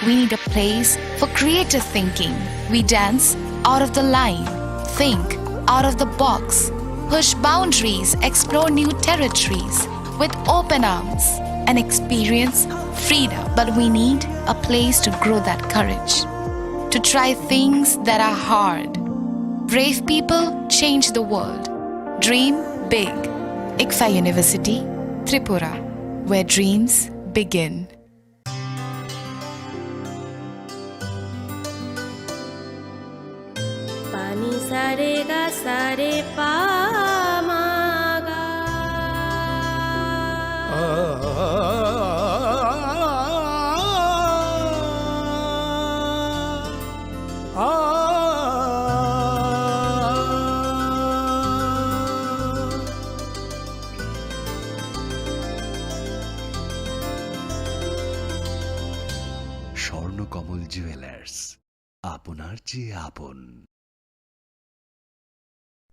We need a place for creative thinking. We dance out of the line, think out of the box, push boundaries, explore new territories with open arms and experience freedom. But we need a place to grow that courage, to try things that are hard. Brave people change the world. Dream big. ICFA University, Tripura, where dreams begin. Pani sare ga sare pa ma ga. Swarnakamal jewellers, আপনার চেয়ে আপন।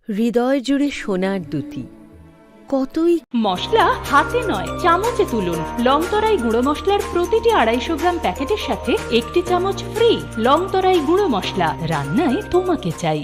হৃদয় জুড়ে সোনার দুটি কতই মশলা হাতে নয় চামচে তুলুন। লংতরাই গুঁড়ো মশলার প্রতিটি 250 গ্রাম প্যাকেটের সাথে 1টি চামচ ফ্রি। লংতরাই গুঁড়ো মশলা, রান্নায় তোমাকে চাই।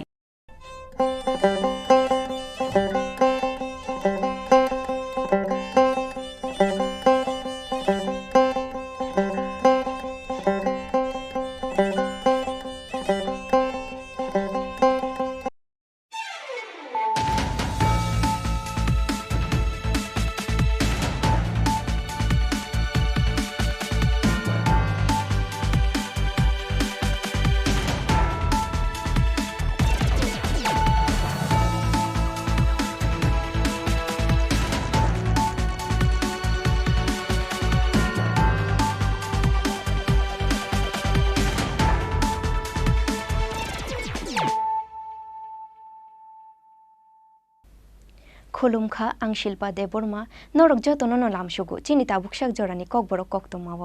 खुलुमखा आं शिल्पा देबरमा नरक जतन न लामसुगु चिनि ताबुकसाक जरानि ककबरक कक्तमाव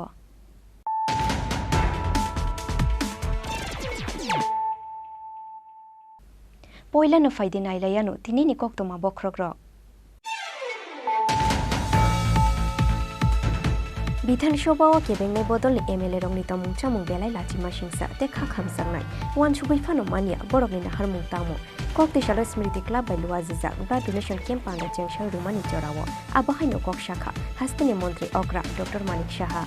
पयला न फाइदे नाइलायानो तिनिनि कक्तमा बख्रग्र বিধানসভা ও কেবেংনে বদল এমএলএ রংনি তমুং চামুং বেলাই লাচিমা সিংসা তে খাখাম সাংনাই ওয়ান সুবৈ ফানো মানিয়া বরকনি নাহার মুং তামু কক্তেশাল স্মৃতি ক্লাব বাই লুয়াজিজা বা ডোনেশন ক্যাম্প আঙ্গা চেংশা রুমানি জরাও আবাহাইনো কক শাখা হাস্তিনি মন্ত্রী অগ্রা doctor Manik Saha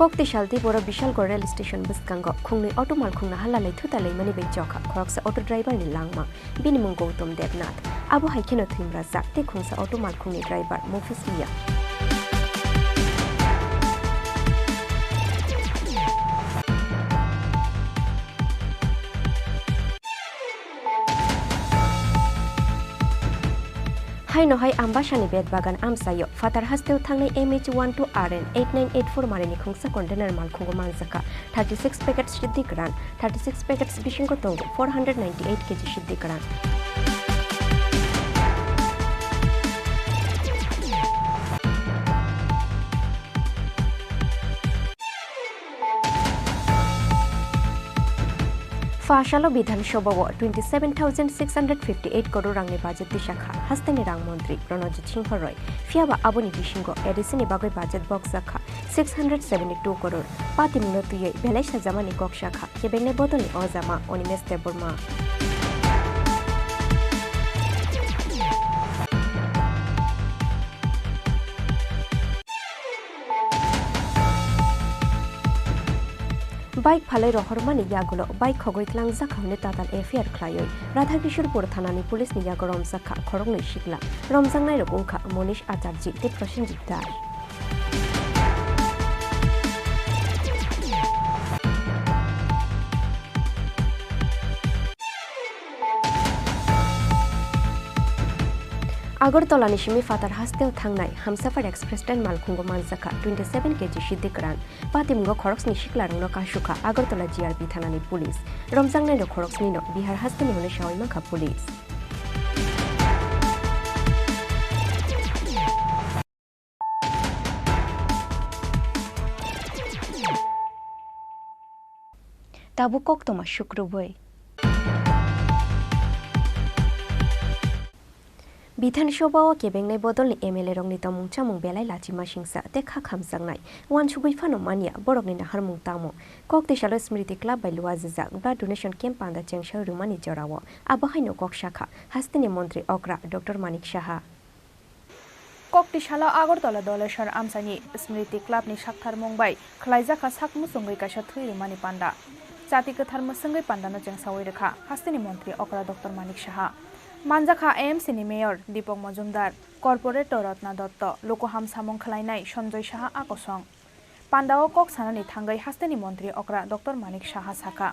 Kokborok boro bishal gor rail station biskango khungni auto mal khungna halalai thutalai mani be chokha khoroksa auto driver ni langma binimung Gautam Devnath abo haikeno thimra jak te khungsa auto mal khungni driver Mufis Mia Hai no hai ambashani bed bagan amsayo fatar hasteu thangnai MH12 RN 8984 marini khungsa container mal khungo manzaka 36 packets siddhi kran 36 packets bishingo tongo 498 kg siddhi kran Fashalo বিধানসভা 27,658 crore rangni budget dishakha hastani rang montri Pranojit Singh Roy fiaba aboni bishingo edisini bagoi budget box sakha 672 crore pati minutuye belai sajamani kok shakha kebengne bodoni ozama Onimes Deborma Bike phalai rohormani yagulo bike khogoitlang zakhamne tatal affair khlaioi Radhakishorpur thanani police ni yagorom zakha khorongni shikla romjangnai rokungkha Monish Acharji te Prosenjit Dar Agartala nishimi fatar hasteu thangnai Hamsafar Express train malkhungo manzakha 27 kg siddikran patimgo khoroks ni shiklarangno kashuka Agartala GRP thanani police romjangnai ro khoroks ni no Bihar hasteni hone shawaima kha police Tabu koktoma shukruboi বিধানসভাও কেবেংনাই বদলনি MLA রংনি তমুং চামুং বেলাই লাচিमा सिंसा ते खा खामजांनाय वान सुगै फानो मानिया बरकनि नाहारमुं तामो ककतेसालो स्मृति क्लाब बाय लुवाजिजाक ब्लाड डोनेशन कैंप पांदा चेंगशा रुमानि जरावो आबाहायनो कक शाखा हास्तिनि मन्त्री अग्रा डॉक्टर मानिक साहा ककतिशाला आगरतला दलेश्वर आमसानि स्मृति क्लाबनि साकथार मुंबाय खलाइजाखा साकमुसुंगै काशा थुइरुमानि पान्दा जाति गोथार मुसुंगै पान्दानो जेंसावै रेखा हास्तिनि मन्त्री अग्रा डॉक्टर मानिक साहा मानजाखा एएमसीनि मेयर दीपक मजुमदार कर्पोरेटर रत्ना दत्त लोकहाम सामं खलायनाय सन्जय साहा आकसं पान्दाओ कक सानानि थांगै हास्तिनि मन्त्री अग्रा डॉक्टर मानिक साहा साखा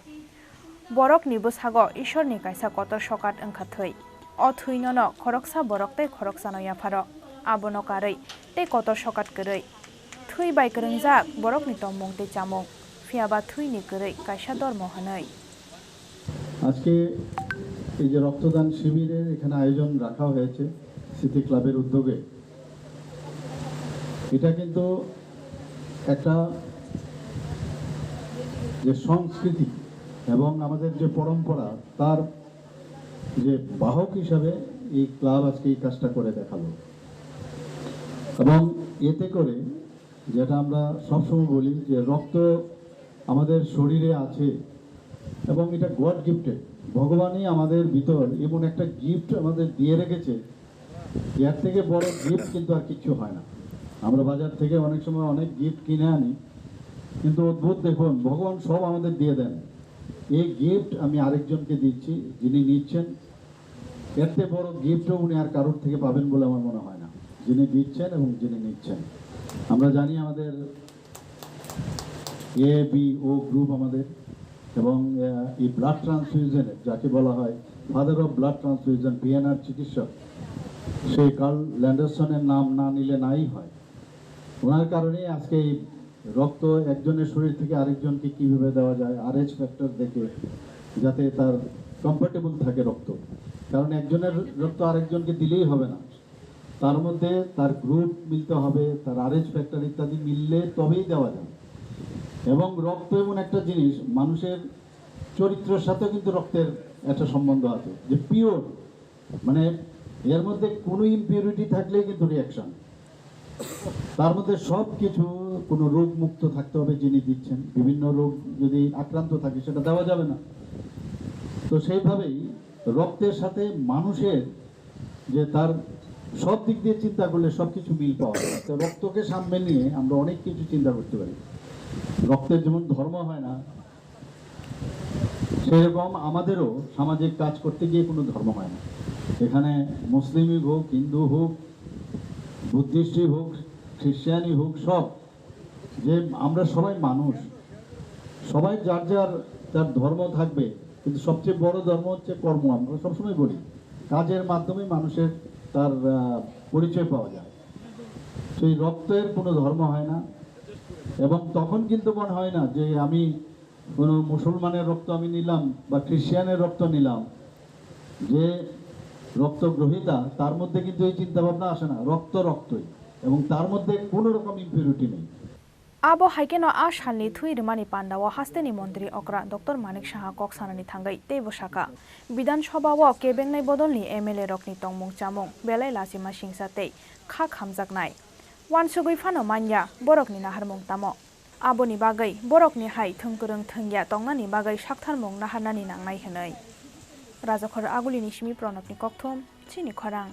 बरक निबुसागो ईश्वरनि कायसा कतर सकात ओंखाथै अ थुइननो खरकसा बरकते खरकसानो याफारो आबनो कारै ते कतर सकात गरै थुइ बाय गोरोंजाक बरकनि तममुं ते चामुं फियाबा थुइनि गरै कायसा धर्म हनै আজকে এই যে রক্তদান শিবিরের এখানে আয়োজন রাখা হয়েছে সিটি ক্লাবের উদ্যোগে এটা কিন্তু একটা যে সংস্কৃতি এবং আমাদের যে পরম্পরা তার যে বাহক হিসাবে এই ক্লাব আজকে এই কাজটা করে দেখালো এবং এতে করে যেটা আমরা সবসময় বলি যে রক্ত আমাদের শরীরে আছে এবং এটা গড গিফটেড ভগবানই আমাদের ভিতর এমন একটা গিফট আমাদের দিয়ে রেখেছে এর থেকে বড় গিফট কিন্তু আর কিছু হয় না আমরা বাজার থেকে অনেক সময় অনেক গিফট কিনে আনি কিন্তু অদ্ভুত দেখুন ভগবান সব আমাদের দিয়ে দেন এই গিফট আমি আরেকজনকে দিচ্ছি যিনি নিচ্ছেন এর থেকে বড় গিফটও উনি আর কারোর থেকে পাবেন বলে আমার মনে হয় না যিনি দিচ্ছেন এবং যিনি নিচ্ছেন আমরা জানি আমাদের এ বি ও গ্রুপ আমাদের এবং এই ব্লাড ট্রান্সফিউশনের যাকে বলা হয় father of blood transfusion PNR চিকিৎসক সেই কার্ল ল্যান্ডারসনের নাম না নিলে নাই হয় ওনার কারণেই আজকে এই রক্ত একজনের শরীর থেকে আরেকজনকে কীভাবে দেওয়া যায় আরএইচ ফ্যাক্টর দেখে যাতে তার কমফর্টেবল থাকে রক্ত কারণ একজনের রক্ত আরেকজনকে দিলেই হবে না তার মধ্যে তার গ্রুপ মিলতে হবে তার আরএইচ ফ্যাক্টর ইত্যাদি মিললে তবেই দেওয়া যায় এবং রক্ত এমন একটা জিনিস মানুষের চরিত্রের সাথে কিন্তু রক্তের একটা সম্বন্ধ আছে যে পিওর মানে এর মধ্যে কোনো ইমপিউরিটি থাকলেই কিন্তু রিয়াকশন তার মধ্যে সব কিছু কোনো রোগ মুক্ত থাকতে হবে যিনি দিচ্ছেন বিভিন্ন রোগ যদি আক্রান্ত থাকে সেটা দেওয়া যাবে না তো সেইভাবেই রক্তের সাথে মানুষের যে তার সব দিক দিয়ে চিন্তা করলে সব কিছু মিল পাওয়া যায় তো রক্তকে সামনে নিয়ে আমরা অনেক কিছু চিন্তা করতে পারি রক্তের যেমন ধর্ম হয় না সেরকম আমাদেরও সামাজিক কাজ করতে গিয়ে কোনো ধর্ম হয় না এখানে মুসলিমই হোক হিন্দু হোক বুদ্ধিস্টই হোক খ্রিস্টানই হোক সব যে আমরা সবাই মানুষ সবাই যার যার তার ধর্ম থাকবে কিন্তু সবচেয়ে বড় ধর্ম হচ্ছে কর্ম আমরা সবসময় বলি কাজের মাধ্যমে মানুষের তার পরিচয় পাওয়া যায় সেই রক্তের কোনো ধর্ম হয় না এবং তখন কিন্তু মনে হয় না যে আমি কোনো মুসলমানের রক্ত আমি নিলাম বা খ্রিস্টানের রক্ত নিলাম যে রক্ত গ্রহীতা তার মধ্যে কিন্তু এই চিন্তা ভাবনা আসে না রক্ত রক্তই এবং তার মধ্যে কোনো রকম ইম্পিউরিটি নেই आबो हाइकेनो आ सालनि थुइरुमानि पान्दाओ हास्तेनि मन्त्री अग्रा डॉक्टर मानिक साहा ककसानानि थांगै तेबो साका विधानसभाओ केबेंनाय बदलनि एमएलए रकनि तंमुं चामुं बेलाय लाचिमा सिंसाते खा खामजाकनाय वानसुगै फानो मान्या बरकनि नाहारमुं तामो आबोनि बागै बरकनि हाय थोंगोरों थोंगिया तंनानि बागै साकथारमुं नाहारनानि नांनाय हनै राजाखर आगुलिनि सिमि प्रणबनि ककथुम चिनि खरां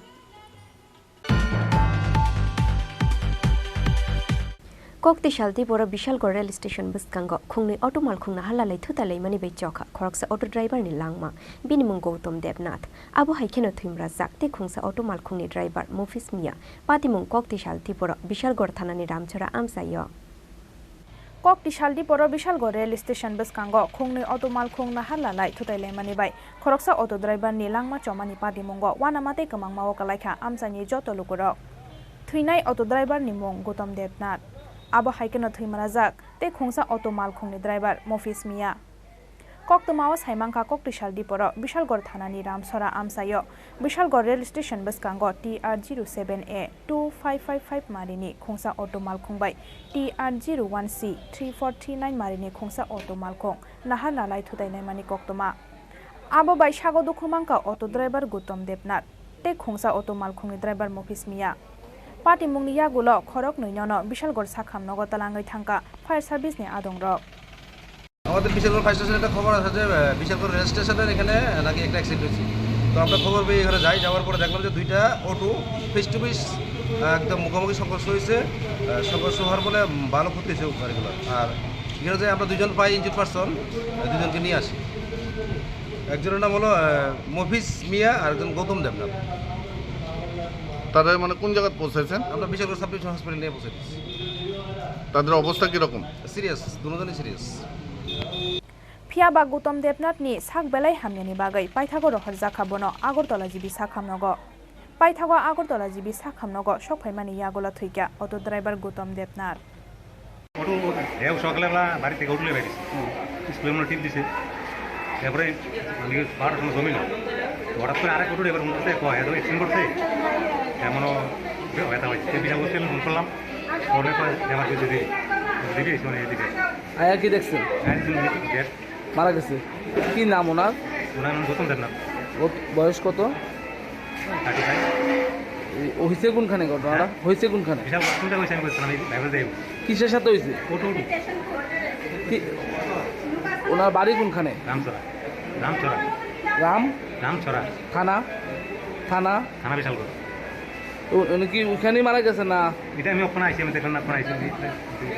ककतेसाल त्रिपुरा विशालगढ़ रेल स्टेशन बसकांगो खुंनि ऑटो मालखुंना हल्लालै थुतालै मानि बै चौखा खरकसा ऑटो ड्राइवर नि लांगमा बिनि मुं गौतम देवनाथ आबो हाइकेनो थुइमरा जाकते खुंसा ऑटो मालखुंनि ड्राइवर मुफिस मिया पाति मुं ककतेसाल त्रिपुरा विशालगढ़ थानानि रामछरा आमसायो ककतिसाल त्रिपुरा विशालगढ़ रेल स्टेशन बसकांगो खुंनि ऑटो मालखुंना हल्लालै थुतालै मानि बै खरकसा ऑटो ड्राइवर नि लांगमा चमानि पाति मुंगो वानामाते कमांगमाओ कलाइखा आमसानि जतो लुकुरो थुइनाय ऑटो ड्राइवर नि मुं गौतम देवनाथ आबो हाइकेनो थुइमाराजाक ते खुंसा ऑटो मालखुंनि ड्राइवर मफिस मिया कक्तमाओ साइमांखा ककतिसाल त्रिपुरा विशालगढ़ थानानि रामसरा आमसायो विशालगढ़ रेल स्टेशन बसकांगो TR07A 2555 मारिनि खुंसा ऑटो मालखुंबाय TR01C 3439 मारिनि खुंसा ऑटो मालखुं नाहार नालाय थुतायनाय मानि कक्तमा आबो बाय सागो दुखुमांका auto driver Gautam Debnath tei khungsa auto malkhungni driver mofis miya pati mungni yagulo khorok noino Bishalgarh সাখাম নগর তালাঙ্গই থাঙ্কা ফায়ার সার্ভিস নি আদং রক আমাদের বিশালগড় ফায়ার স্টেশনে একটা খবর আছে যে বিশালগড় রেল স্টেশনের এখানে নাকি একটা অ্যাক্সিডেন্ট হয়েছে তো আমরা খবর পেয়ে এখানে যাওয়ার পরে দেখলাম যে দুইটা অটো ফেস টু ফেস একদম মুখোমুখি সংঘর্ষ হয়েছে সংঘর্ষ হওয়ার ফলে ভালো ক্ষতি হয়েছে গাড়িগুলো আর এখানে যে আমরা দুজন পাই ইনজুর পারসন দুজনকে নিয়ে আসি একজনের নাম হলো মফিজ মিয়া আর একজন গৌতম দেবনাথ তাদের মানে কোন জায়গায় পৌঁছেছেন আমরা বিশালগড় সাব ডিভিশন হসপিটালে নিয়ে পৌঁছে দিচ্ছি তাদের অবস্থা কিরকম সিরিয়াস দুজনই সিরিয়াস ফিয়াবা গৌতম দেবনাথ নি সাক বেলাই হামনিনি বাগৈ পাইথাগো রহর জাখাবনো আগরতলা জিবি সাখামনগো পাইথাগো আগরতলা জিবি সাখামনগো সকফাইমানি ইয়াগোলা থৈকা auto driver Gautam Debnath auto হেউ সকালবেলা বাড়ি থেকে উঠলে বেরিয়েছে স্কুলে মনে টিপ দিছে তারপরে বারোটার সময় জমিল হঠাৎ করে আরেক অটো ড্রাইভার মনে করছে এত অ্যাক্সিডেন্ট করছে এমনও ব্যথা হয়েছে বিশাল করতে ফোন করলাম ফোনের পর আমার কিছু দিদি মানে এদিকে আয়া কি দেখছেন মারা গেছে কি নাম ওনার ওনার নাম গৌতম দেবনাথ বয়স কত 35 হয়েছে কোনখানে ঘটনাটা হয়েছে কোনখানে বিশাল কোনটা হয়েছে আমি বলছিলাম এই ড্রাইভার দেব কিসের সাথে হয়েছে অটো কি ওনার বাড়ি কোনখানে রামচরা রামচরা থানা থানা থানা বিশালগড় উনি কি ওখানেই মারা গেছে না এটা আমি ওখানে আইসি আমি দেখলাম না ওখানে আইসি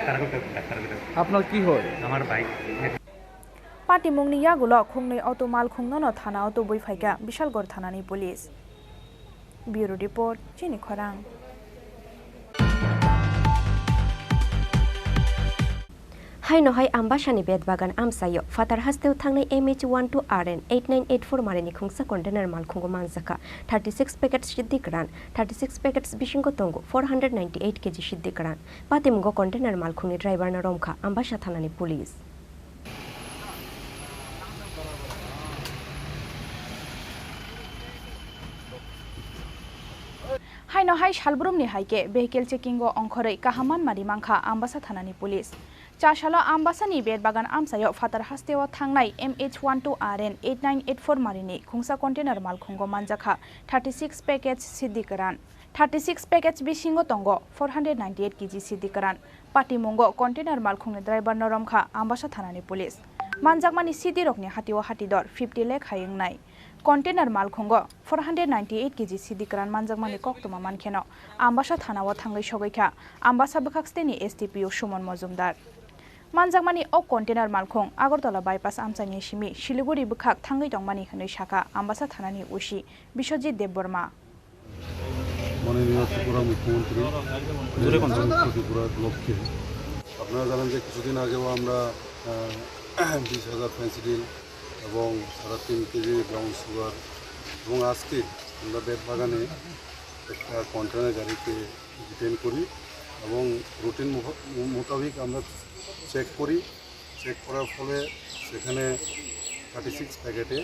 তারা করতে ডাক্তার আপনার কি হয় আমার ভাই পাটি মুংনি ইয়াগুলো খুংनै অটো মাল খুংননো থানা অটো বইফাইকা বিশালগড় থানানি পুলিশ ব্যুরো রিপোর্ট চিনি খরাং হাই নহাই आम्बासानि बेद बागान आमसायो फातार हास्तेव थांनाय MH12 RN 8984 मारिनि खुंसा कन्टेनार माल खुंगो मानजाखा 36 पैकेट्स सिद्धि ग्रान 36 पैकेट्स बिशिंगो तंगो 498 केजी सिद्धि ग्रान पातिमुगो कन्टेनार माल खुंनि ड्राइवर ना रमखा आम्बासा थानानि पुलिस हाय नहाय सालब्रुमनि हाइके भेहिकेल चेकिंगो अंखरै काहामान मारि मांखा आम्बासा थानानि पुलिस चाशालो आम्बासानि बेद बागान आमसायो फातार हास्तेव थांनाय MH12 RN 8984 मारिनि खुंसा कन्टेनार माल खुंगो मानजाखा 36 पैकेट्स सिद्धि गोरान 36 पैकेट्स बिशिंगो तंगो 498 केजी सिद्धि गोरान पाटिमुंगो कन्टेनार माल खुंनि ड्राइवर नरमखा आम्बासा थानानि पुलिस मानजाकमानि सिद्धि रकनि हातिव हातिदर 50 लाख हायंनाय कन्टेनार माल खुंगो 498 केजी सिद्धि गोरान मानजाकमानि कक्तमा मानखेनो आम्बासा थानाव थांगै सगैखा आम्बासा बखाक्सतेनि STPO सुमन मजुमदार मानजाकमानि अ कन्टेनार मालखुं आगरतला बाइपास आमसानि सिमि शिलिगुरि बखाक थांगै दंमानि हनै शाखा आम्बासा थानानि उसी बिश्वजित देबबर्मा माननीय त्रिपुरा मुख्यमंत्री ত্রিপুরার লক্ষ্যে আপনারা জানেন যে কিছুদিন আগেও আমরা 20,000 ফেন্সিডিল এবং 3.5 কেজি ব্রাউন সুগার এবং আজকে আমরা বেদ বাগানে একটা কন্টেনার গাড়িকে ডিটেইন করি এবং রুটিন মোতাবেক আমরা চেক করার ফলে সেখানে 36 প্যাকেটে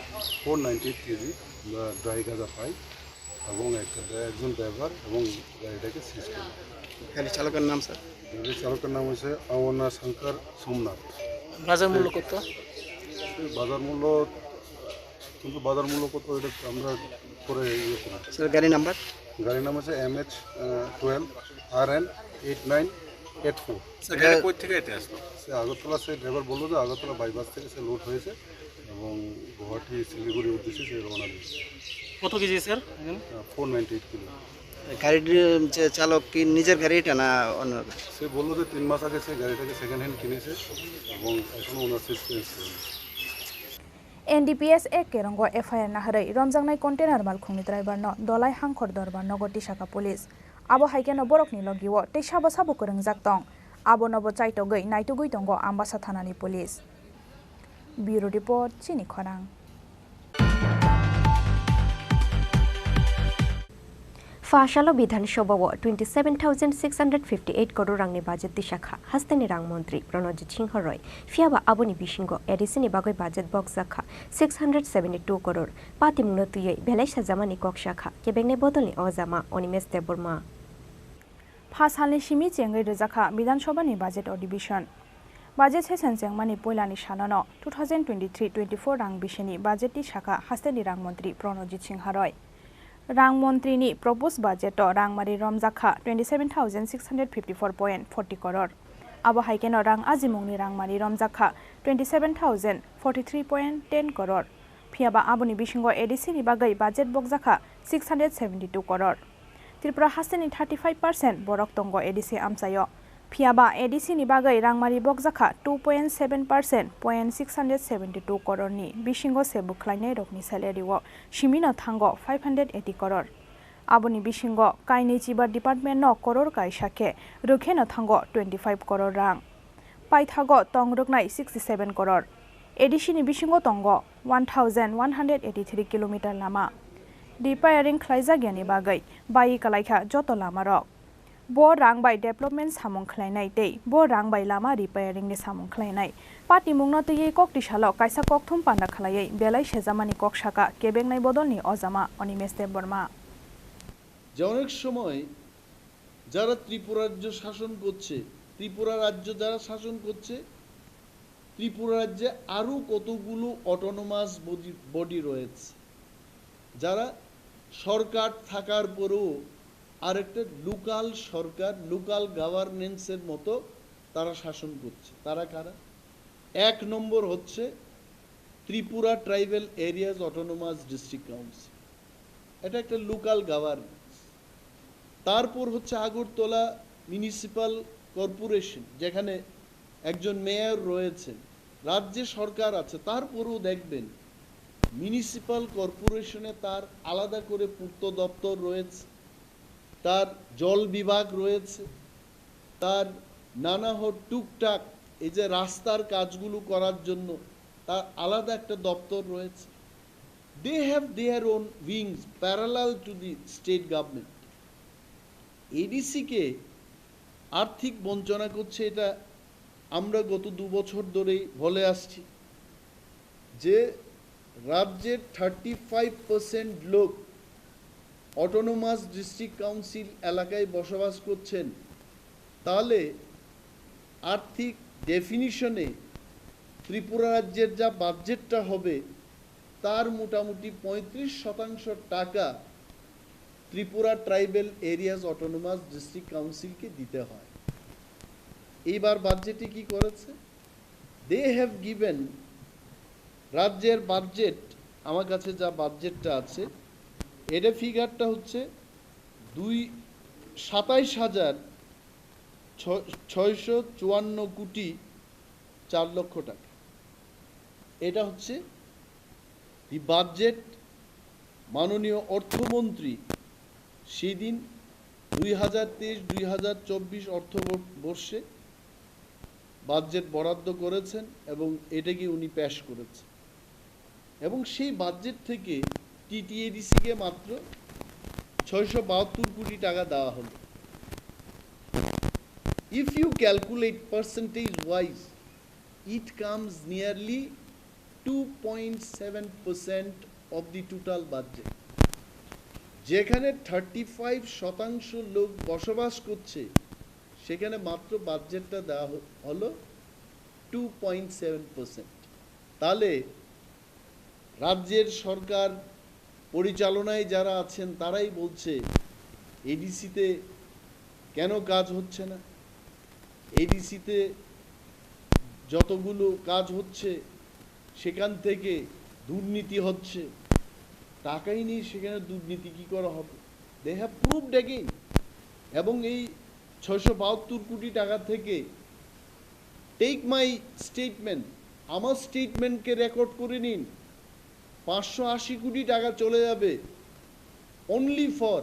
498 কেজি আমরা ড্রাই গাঁজা পাই এবং একজন ড্রাইভার এবং গাড়িটাকে সিজ করি গাড়ি চালকের নাম স্যার গাড়ি চালকের নাম হচ্ছে আওয়ানা শঙ্কর সোমনাথ বাজার মূল্য কত বাজার মূল্য কত এটা আমরা করে ইয়ে করি স্যার গাড়ির নাম হচ্ছে MH12 RN 8984 স্যার গাড়ি কই থেকে এতে আসলো সে আগরতলা সে ড্রাইভার বললো যে আগরতলা বাইপাস থেকে সে লোড হয়েছে এবং গুয়াহাটি শিলিগুড়ি উদ্দেশ্যে সে রওনা দিয়েছে কত কেজি স্যার 498 কিলো গাড়ির যে চালক কি নিজের গাড়ি এটা না অন্য সে বললো যে 3 মাস আগে সে গাড়িটাকে সেকেন্ড হ্যান্ড কিনেছে এবং এখনো ওনারশিপ চেঞ্জ করেনি NDPS एक केरंगो FIR नाहरै रमजांनाय कन्टेनार माल खुंनि ड्राइवर न दलाय हांखर दरबार नगरति शाखा पुलिस आबो हाइकेनो बरकनि लगियो ते साबो साबो करंजाक दं आबो नबो चाइटगै नाइटगै दंगो आम्बासा थानानि पुलिस ब्युरो रिपोर्ट चिनि खरां फाशालो विधानसभा 27,658 करोड़ रांनि बाजेट दिशाखा हास्तेनि रां मंत्री प्रणजित सिंह रॉय फियाबा आबोनि बिशिंगो एडिसनि बागै बाजेट बक्स जाखा 672 करोड़ पातिमुनो तुयै भेलाय साजामानि कक्षाखा केबेंनि बदलनि अजामा अनिमेश देबबर्मा फासालनि सिमि चेंगै रजाखा विधानसभानि बाजेट अधिवेशन बाजेट सेसन चेंगमानि पयलानि साननो 2023-24 रां बिसेनि बाजेटनि शाखा हास्तेनि रां मंत्री प्रणजित Singh Roy Rang Montrini proposed budget to Rang Mari Romjakha 27,654.40 crore. Abo haikeno Rang Azimungni Rang Mari Romjakha 27,043.10 crore. Phiaba aboni bishingo ADC ni bagai budget bokjakha 672 crore. Tripura hasteni 35% borok tongo ADC amsayo. Phiaba ADC ni bagai Rangmari bokjakha 2.7% 672 crore ni bishingo sebu khlainai rokni salary wo shimino thango 580 crore. Aboni bishingo kaini chiba department no crore kai shake rukheno thango 25 crore rang. Paithago tongroknai 67 crore. ADC ni bishingo tongo 1183 km lama. Repairing khlaijagyani bagai bai kalaikha joto lama rok. Bo rang by development samung khlainai tei bo rang by lama repairing ni samung khlainai pati mungno tei kok tisalo kaisa kokthum panda khlaiai belai sejamani kok shaka kebengnai bodolni ojama Animesh Deborma যে অনেক সময় যারা ত্রিপুরা রাজ্য শাসন করছে ত্রিপুরা রাজ্য যারা শাসন করছে ত্রিপুরা রাজ্যে আরো কতগুলো অটোনোমাস বডি রয়েছে যারা সরকার থাকার পরেও আরেকটা লোকাল সরকার লোকাল গভর্নেন্সের মতো তারা শাসন করছে তারা কারা এক নম্বর হচ্ছে Tripura tribal areas autonomous district council এটা একটা লোকাল গভর্নেন্স তারপর হচ্ছে আগরতলা মিউনিসিপাল কর্পোরেশন যেখানে একজন মেয়র রয়েছেন রাজ্য সরকার আছে তারপরেও দেখবেন মিউনিসিপাল কর্পোরেশনে তার আলাদা করে পূর্ত দপ্তর রয়েছে তার জল বিভাগ রয়েছে তার নানা টুকটাক এই যে রাস্তার কাজগুলো করার জন্য তার আলাদা একটা দপ্তর রয়েছে they have their own wings parallel to the state government ADC কে আর্থিক বঞ্চনা করছে এটা আমরা গত 2 বছর ধরেই বলে আসছি যে রাজ্যের 35% লোক অটোনোমাস ডিস্ট্রিক্ট কাউন্সিল এলাকায় বসবাস করছেন তাহলে আর্থিক ডেফিনিশনে ত্রিপুরা রাজ্যের যা বাজেটটা হবে তার মোটামুটি 35% টাকা Tripura tribal areas autonomous district কাউন্সিলকে দিতে হয় এইবার বাজেটে কি করেছে দে হ্যাভ গিভেন রাজ্যের বাজেট আমার কাছে যা বাজেটটা আছে এটা ফিগারটা হচ্ছে 27,654 কোটি 4 লক্ষ টাকা এটা হচ্ছে দি বাজেট মাননীয় অর্থমন্ত্রী সেদিন 2023-2024 অর্থবর্ষে বাজেট বরাদ্দ করেছেন এবং এটাকে উনি পেশ করেছেন এবং সেই বাজেট থেকে টিটিএডিসি কে মাত্র 672 কোটি টাকা দেওয়া হলো if you calculate percentage wise it comes nearly 2.7% of the total budget যেখানে 35% লোক বসবাস করছে সেখানে মাত্র বাজেটটা দেওয়া হলো 2.7% তাহলে রাজ্যের সরকার পরিচালনায় যারা আছেন তারাই বলছে এডিসিতে কেন কাজ হচ্ছে না এডিসিতে যতগুলো কাজ হচ্ছে সেখান থেকে দুর্নীতি হচ্ছে টাকাই নেই সেখানে দুর্নীতি কি করা হবে দে হ্যাভ প্রুভড অ্যাগেইন এবং এই 672 কোটি টাকা থেকে টেক মাই স্টেটমেন্ট আমার স্টেটমেন্টকে রেকর্ড করে নিন 580 কোটি টাকা চলে যাবে only for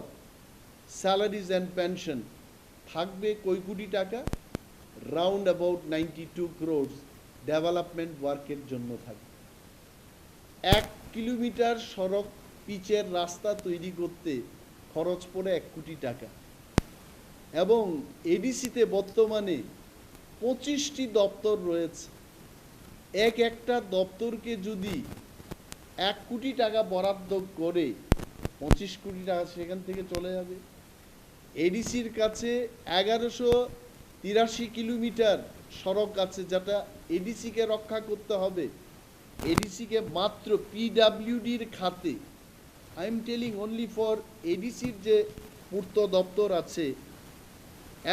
salaries and pension থাকবে কই কোটি টাকা রাউন্ড অ্যাবাউট 92 crores ডেভেলপমেন্ট ওয়ার্কের জন্য থাকবে 1 কিলোমিটার সড়ক পিচের রাস্তা তৈরি করতে খরচ পড়ে 1 কোটি টাকা এবং এডিসিতে বর্তমানে 25টি দপ্তর রয়েছে একটা দপ্তরকে যদি 1 কোটি টাকা বরাদ্দ করে 25 কোটি টাকা সেখান থেকে চলে যাবে এডিসির কাছে 1183 কিলোমিটার সড়ক আছে যেটা এডিসিকে রক্ষা করতে হবে এডিসিকে মাত্র পিডব্লিউডির খাতে I am telling only for এডিসির যে পূর্ত দপ্তর আছে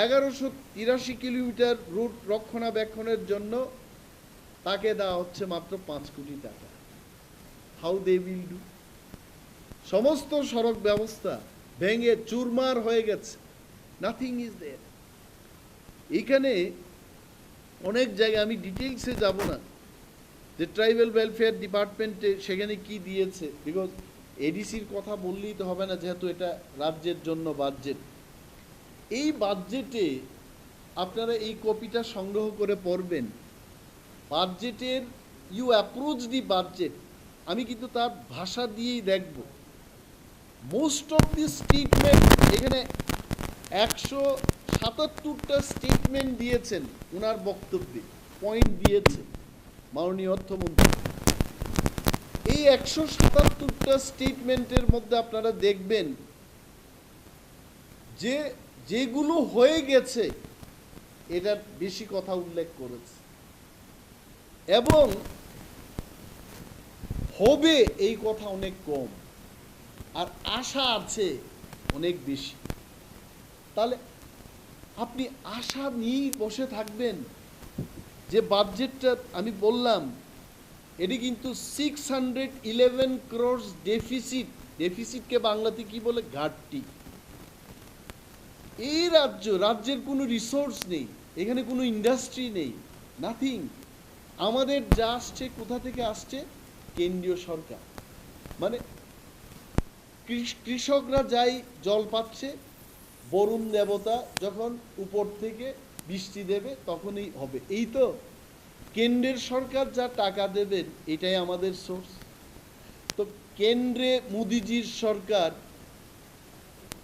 1183 কিলোমিটার রুট রক্ষণাবেক্ষণের জন্য তাকে দেওয়া হচ্ছে মাত্র 5 কোটি টাকা। How they will do? সমস্ত সড়ক ব্যবস্থা ভেঙে চুরমার হয়ে গেছে, নাথিং ইজ দেয়ার। এখানে অনেক জায়গায় আমি ডিটেইলসে যাব না যে ট্রাইবাল ওয়েলফেয়ার ডিপার্টমেন্টে সেখানে কি দিয়েছে, বিকজ এডিসির কথা বললেই তো হবে না, যেহেতু এটা রাজ্যের জন্য বাজেট। এই বাজেটে আপনারা এই কপিটা সংগ্রহ করে পড়বেন। বাজেটের ইউ অ্যাপ্রোচ দি বাজেট, আমি কিন্তু তার ভাষা দিয়েই দেখব। মোস্ট অফ দি স্টেটমেন্ট এখানে 177টা স্টেটমেন্ট দিয়েছেন ওনার বক্তব্যে, পয়েন্ট দিয়েছে মাননীয় অর্থমন্ত্রী। এই 177টা স্টেটমেন্টের মধ্যে আপনারা দেখবেন যে যেগুলো হয়ে গেছে এটার বেশি কথা উল্লেখ করেছে, এবং হবে এই কথা অনেক কম, আর আশা আছে অনেক বেশি। তাহলে আপনি আশা নিয়েই বসে থাকবেন যে বাজেটটা আমি বললাম এটি কিন্তু 611 crores ডেফিসিট। ডেফিসিটকে বাংলাতে কি বলে? ঘাটতি। এই রাজ্যের কোনো রিসোর্স নেই, এখানে কোনো ইন্ডাস্ট্রি নেই, নাথিং। আমাদের যা আসছে কোথা থেকে আসছে? কেন্দ্রীয় সরকার। মানে কৃষকরা যাই জল পাচ্ছে, বরুণ দেবতা যখন উপর থেকে বৃষ্টি দেবে তখনই হবে। এই তো কেন্দ্রের সরকার যা টাকা দেবেন এটাই আমাদের সোর্স। তো কেন্দ্রে মোদিজির সরকার,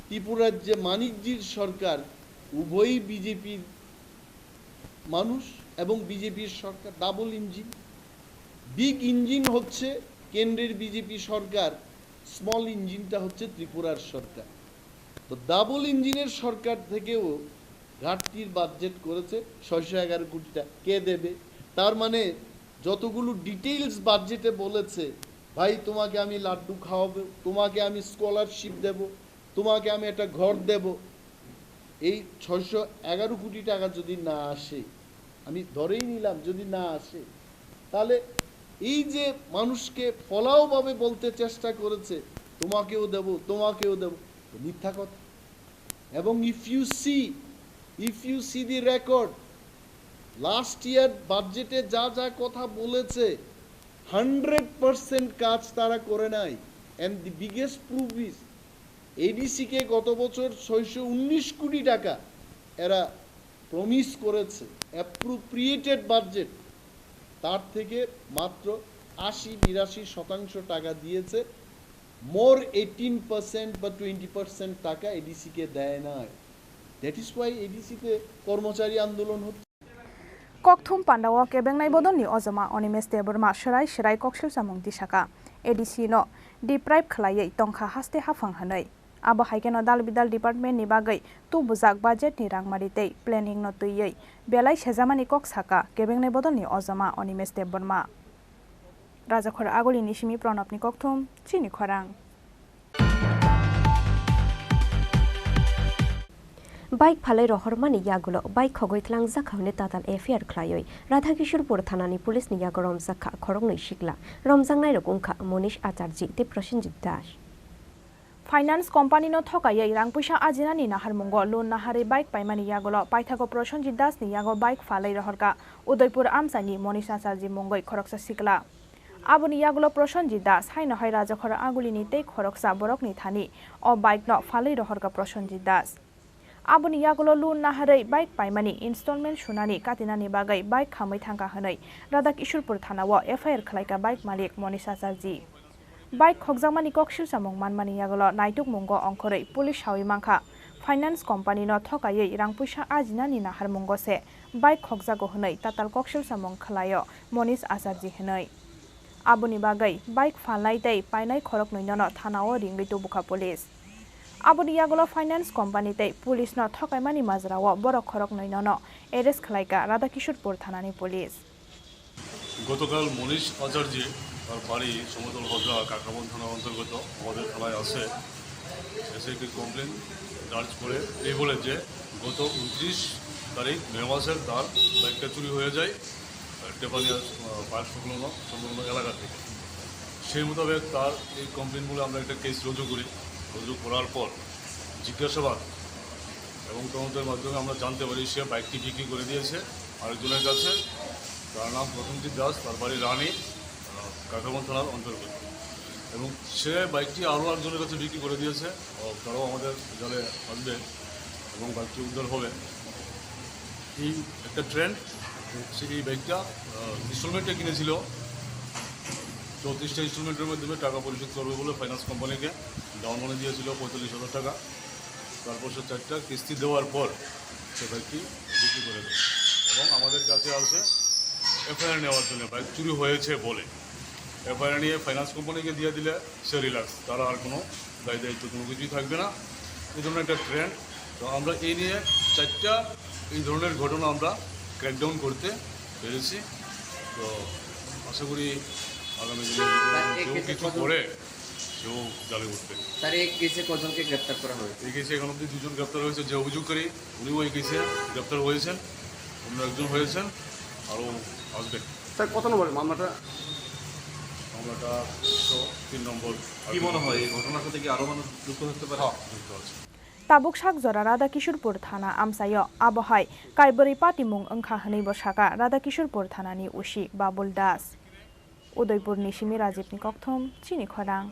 ত্রিপুরার যে মানিকজির সরকার, উভয়ই বিজেপির মানুষ এবং বিজেপির সরকার, ডাবল ইঞ্জিন। বিগ ইঞ্জিন হচ্ছে কেন্দ্রের বিজেপি সরকার, স্মল ইঞ্জিনটা হচ্ছে ত্রিপুরার সরকার। তো ডাবল ইঞ্জিনের সরকার থেকেও ঘাটতির বাজেট করেছে 611 কোটি টাকা। কে দেবে? তার মানে যতগুলো ডিটেইলস বাজেটে বলেছে, ভাই তোমাকে আমি লাড্ডু খাওয়াবো, তোমাকে আমি স্কলারশিপ দেব, তোমাকে আমি একটা ঘর দেব, এই 611 কোটি টাকা যদি না আসে, আমি ধরেই নিলাম যদি না আসে, তাহলে এই যে মানুষকে ফলাওভাবে বলতে চেষ্টা করেছে তোমাকেও দেব তোমাকেও দেব, মিথ্যা কথা। এবং if you see the record, last year বাজেটে যা যা কথা বলেছে 100% কাজ তারা করে নাই। And the biggest proof is এডিসিকে গত বছর 619 কোটি টাকা এরা প্রমিস করেছে অ্যাপ্রোপ্রিয়েটেড বাজেট, তার থেকে মাত্র 80-82% টাকা দিয়েছে। মোর 18% বা 20% টাকা এডিসিকে দেয় নাই। দ্যাট ইজ ওয়াই এডিসিতে কর্মচারী আন্দোলন হচ্ছে। Kokthum Pandawa Kebengnai Bodoni Ozoma Onimes Deborma Shirai Kokshil Samung Disaka ADC no deprive Klayai Tongkha Haste Hafang Hanai Abo Haikeno Dal Bidal Department ni bagai tu buzak budget ni rangmaritei planning no tuyei belai Shezamani Kok Saka Kebengnai Bodoni Ozoma Onimes Deborma Rajakhor Agoli Nishimi Pronopni Kokthum Chini Khorang bike ফালাই রহরমানি ইয়াগুলো bike খগৈতলাং জাখাউনে তাতাল FIR খ্লায়ই রাধাকিশোরপুর থানানি police নি ইয়াগ রমজাখা খরংनै শিকলা রমজাংনাই রকুংখা মনীষ আচার্যি তে প্রসেনজিৎ দাস ফাইনান্স কোম্পানি নো থকাयै রাং পয়সা আজিনানি নাহারমুঙ্গ লোন নাহারে বাইক পাইমানি ইয়াগলো পাইথাগো প্রসেনজিৎ দাস নি ইয়াগো বাইক ফালাই রহরকা উদয়পুর আমসানি মনীষ আচার্যি মঙ্গই খরকসা শিকলা আবনি ইয়াগুলো প্রসেনজিৎ দাস হাইনো হাই রাজাখর আগুলিনি তে খরকসা বরকনি থানি ও বাইক ন ফালাই রহরকা Prosenjit Das Aboni yagulo loan naharai bike paimani installment shunani katinani bagai bike khamai thangka hanai Radakishorpur thanawo FIR khlaika bike malik Monish Acharji bike khokjamani kokshil samung manmani yagulo naituk mungo ongkhorei police hawi mangkha finance company no thokayei rangpuisa ajinani nahar mungo se bike khokjago hanai tatal kokshil samung khlaio Monish Acharji hanai Aboni bagai bike falai tei painai khorok noinono thanao ringei tubuka police Aboni yagulo finance company tei police no thakaimani majrao borok khorok noinono arrest khlaika Radakishorpur thanani police গতকাল মনীষ আচার্য তার বাড়ি সমতল ভদ্রা কাকরাবন থানার অন্তর্গত আমাদের থানায় আসে, এসে একটি কমপ্লেন দার্জ করে এই বলে যে গত 29 তারিখ মে মাসের তার বাইকটা চুরি হয়ে যায় টেপানিয়া পার্ক সংলগ্ন এলাকা থেকে। সেই মোতাবেক তার এই কমপ্লেন বলে আমরা একটা কেস রুজু করি। রুজু করার পর জিজ্ঞাসাবাদ এবং তদন্তের মাধ্যমে আমরা জানতে পারি সে বাইকটি বিক্রি করে দিয়েছে আরেকজনের কাছে। তার নাম প্রথমজিৎ দাস, তার বাড়ি রানী, কাকরাবন থানার অন্তর্গত, এবং সে বাইকটি আরও একজনের কাছে বিক্রি করে দিয়েছে। তারাও আমাদের জালে আসবে এবং বাইকটি উদ্ধার হবে। এই একটা ট্রেন্ড, সে এই বাইকটা ইনস্টলমেন্টে কিনেছিল, 34টা ইনস্টলমেন্টের মাধ্যমে টাকা পরিশোধ করবে বলে ফাইন্যান্স কোম্পানিকে ডাউন মানি দিয়েছিল 45,000 টাকা। তারপর সে 4টা কিস্তি দেওয়ার পর সে বাইকটি বিক্রি করে দেয় এবং আমাদের কাছে আসে এফআইআর নেওয়ার জন্য, বাইক চুরি হয়েছে বলে। এফআইআর নিয়ে ফাইন্যান্স কোম্পানিকে দিয়ে দিলে সে রিল্যাক্স, তারা আর কোনো দায় দায়িত্ব কোনো কিছুই থাকবে না। এই ধরনের একটা ট্রেন্ড। তো আমরা এই নিয়ে 4টা এই ধরনের ঘটনা আমরা ক্র্যাকডাউন করতে পেরেছি। তো আশা করি আগামী দিনে কেউ কিছু করে সেও জালে উঠবে। স্যার এই কেসে কজনকে গ্রেপ্তার করা হয়েছে? এই কেসে এখন অব্দি 2 জন গ্রেপ্তার হয়েছে। যে অভিযোগকারী উনিও এই কেসে গ্রেপ্তার হয়েছেন, অন্য একজন হয়েছেন, আরও আসবেন। স্যার কত নম্বর মামলাটা? মামলাটা 3 নম্বর। কি মনে হয় এই ঘটনার সাথে কি আরও মানুষ যুক্ত হতে পারে? যুক্ত আছে। ताबुक सागजरा राधाकिशोरपुर थाना आमसायो आबहाय काइबरी पाटिमुं ओंखा हनै बसाका राधाकिशोरपुर थानानि उसी बाबुल दास। उदयपुरनि सिमी राजीवनि कक्थम चिनी खरां।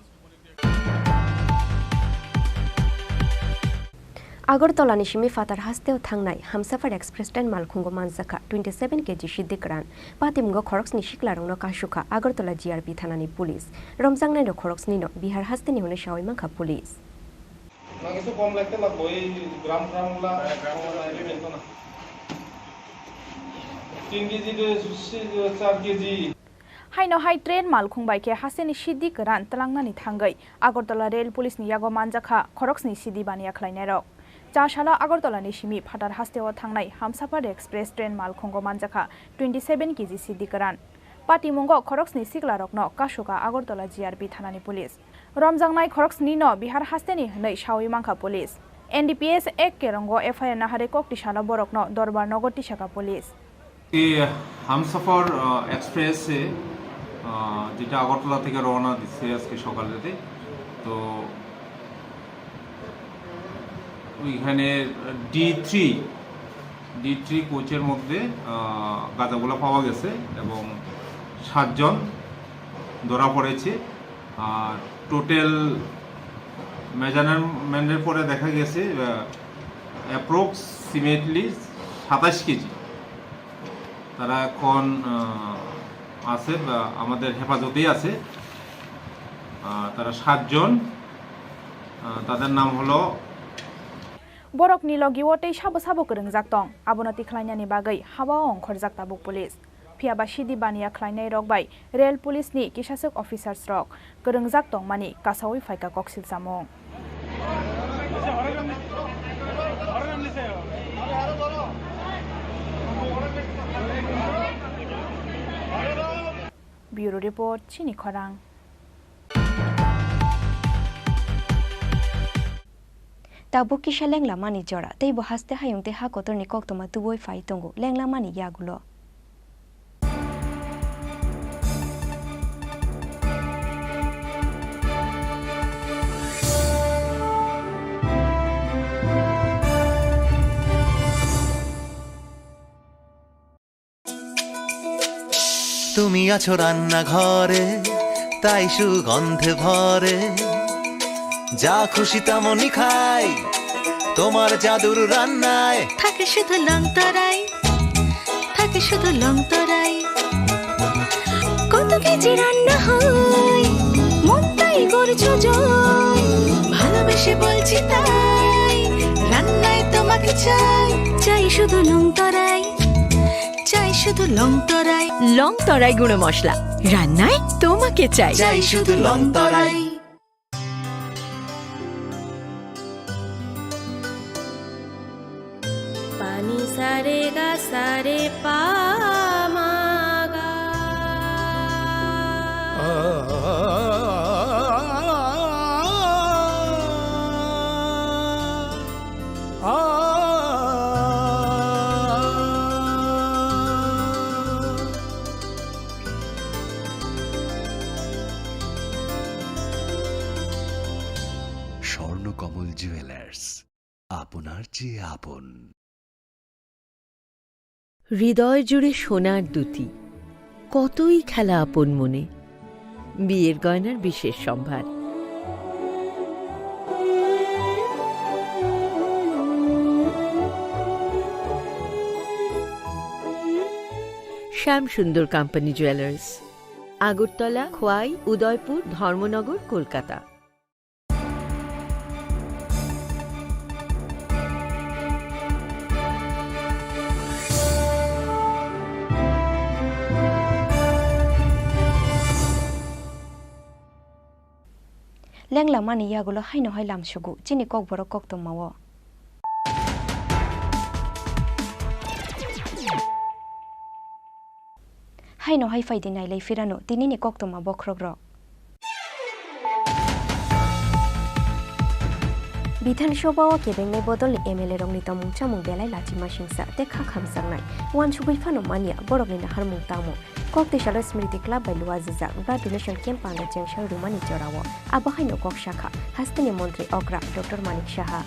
আগরতলাनि सिमी फातार हास्तेव थांनाय हमसाफार एक्सप्रेस ट्रेन मालखुंगो मानजाखा 27 केजि सिद्दिकरान पातिमगो खरक्सनि सिक्लारंनो काशुखा আগরতলা जिआरपि थानानि पुलिस रमजांनायनो खरक्सनिनो बिहार हास्तेनि हनै शावै मांखा पुलिस। না কিছু কম লাগতে লাগবে এই গ্রাম গ্রামগুলা 3 কেজি 4 কেজি हाइनो हाइ ट्रेन मालखुं बाइके हासेनि सिद्धि गोरान तलांनानि थांगै আগরতলা रेल पुलिसनि यागो मानजाखा खरक्सनि सिद्धि बानिया खलायनायरक चाशाला আগরতलानि सिमी फाटार हास्तेव थांनाय हमसाफार एक्सप्रेस ट्रेन मालखुंगो मानजाखा 27 केजि सिद्धि गोरान पाटिमुंगो खरक्सनि सिक्लारकनो काशुका আগরতলা जिआरपि थानानि पुलिस रमजांनाय खरक्सनिनो बिहार हास्तेनि हनै शावै मांखा पुलिस एनडीपीएस 1 केरंगो एफआईआर नाहारे कोकटिशाला बरकनो दरबार नगर टिशाका पुलिस। हमसफर एक्सप्रेस যেটা আগরতলা থেকে রওনা দিচ্ছে আজকে সকালেতে, তো ওইখানে D3 কোচের মধ্যে গাঁজাগুলো পাওয়া গেছে এবং 7 জন ধরা পড়েছে। আর টোটাল মেজারমেন্টের পরে দেখা গেছে অ্যাপ্রক্সিমেটলি 27 কেজি। তারা এখন আছে আমাদের হেফাজতেই আছে। তারা 7 জন, তাদের নাম হলো बरक निलो गिवटे साबो साबो गोरोंजाक दं आबनति खलायनायनि बागै हाबा अंखरजाक ताबुक पुलिस फियाबा सिदि बानिया खलायनाय रकबाय रेल पुलिसनि किसासक अफिसार्स रक गोरोंजाक दं मानि कासावै फायका कक्सिल जामुं। ब्यूरो रिपोर्ट चिनी खरां। Tabuk kisha lengla mani jora tei bo haste hayung te ha kotor ni kok toma tuboi fai tongo lengla mani yagulo তুমি আছো রান্না ঘরে তাই সুগন্ধে ভরে যা খুশি তেমনই খাই তোমার জাদুর রান্নায় থাকে শুধু লংতরাই থাকে শুধু লংতরাই কত কেজি রান্না হয় মন তাই করছো জয় ভালোবেসে বলছি তাই রান্নায় তোমাকে চাই চাই শুধু লংতরাই চাই শুধু লংতরাই লংতরাই গুঁড়ো মশলা রান্নায় তোমাকে চাই চাই শুধু লংতরাই। पानी सारे गा सारे पा मा गा স্বর্ণকমল জুয়েলার্স আপনার চেয়ে আপন। হৃদয় জুড়ে সোনার দুটি, কতই খেলা আপন মনে। বিয়ের গয়নার বিশেষ সম্ভার। শ্যাম সুন্দর কোম্পানি জুয়েলার্স, আগরতলা, খোয়াই, উদয়পুর, ধর্মনগর, কলকাতা। লেংলা মানি ইয়াগুলো হাইনো হাই লামসুগু চিনি kokborok koktomawo haino hai faidi nai lei firano tinini koktoma bokrogrok বিধানসভাও কেবেংনাই বদল এমএলএ রং নিতমুং চামুং বেলাই লাচিমা সিংসা তে খাখাম সাংনাই ওয়ান সুবুই ফানো মানিয়া বরকনি নাহারমুং তামো koktisalo smriti club bai luaziza ba donation camp anga chengsha rumani chorawo abahaino kok shakha hastini মন্ত্রী অগ্রা doctor Manik Saha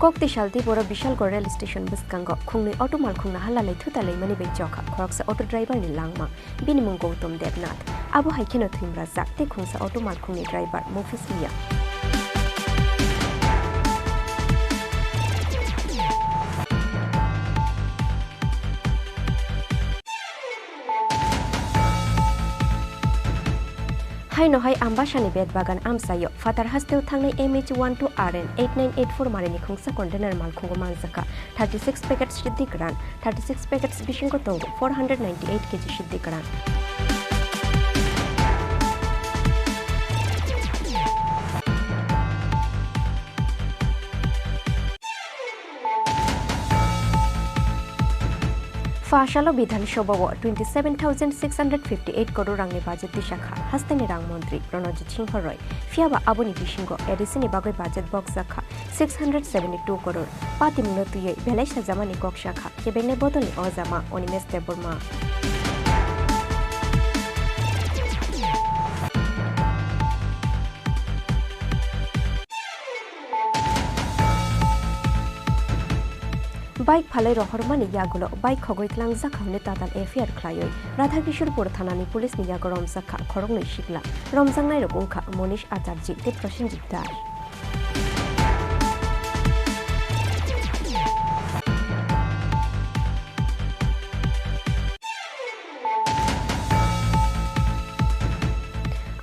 koktisal Tripura Bishalgor rail station biskango khungni auto malkhungna halalai thutalai mani bei chokha khoroksa auto driver ni langma binimung Gautam Devnath abo haikeno thimra zakte khungsa auto malkhungni driver Mofis Iya haino hai ambashani bed bagan amsayo fatar hasteu thangnai MH12 RN 8984 marini khungsa container mal khungo manzaka 36 packets shiddi gran 36 packets bishingo tongo 498 kg shiddi gran Fashalo বিধানসভা 27,658 crore rangni budget dishakha hastani rang mantri Pranojit Singh Roy fiaba aboni bishingo edisini bagoi budget box zakha 672 crore pati minutuye belai sajamani kok shakha kebengne bodoni ozama Onimes Deborma bike ফালাই রহরমানি ইয়াগুলো bike খগৈতলাং জাখামনে তাতাল FIR খ্লায়ই রাধাকিশোরপুর থানানি police নিয়াগ রমজাখা খরংनै শিকলা রমজাংনাই রকুংখা মনীষ আচার্য তে প্রসেনজিৎ দাস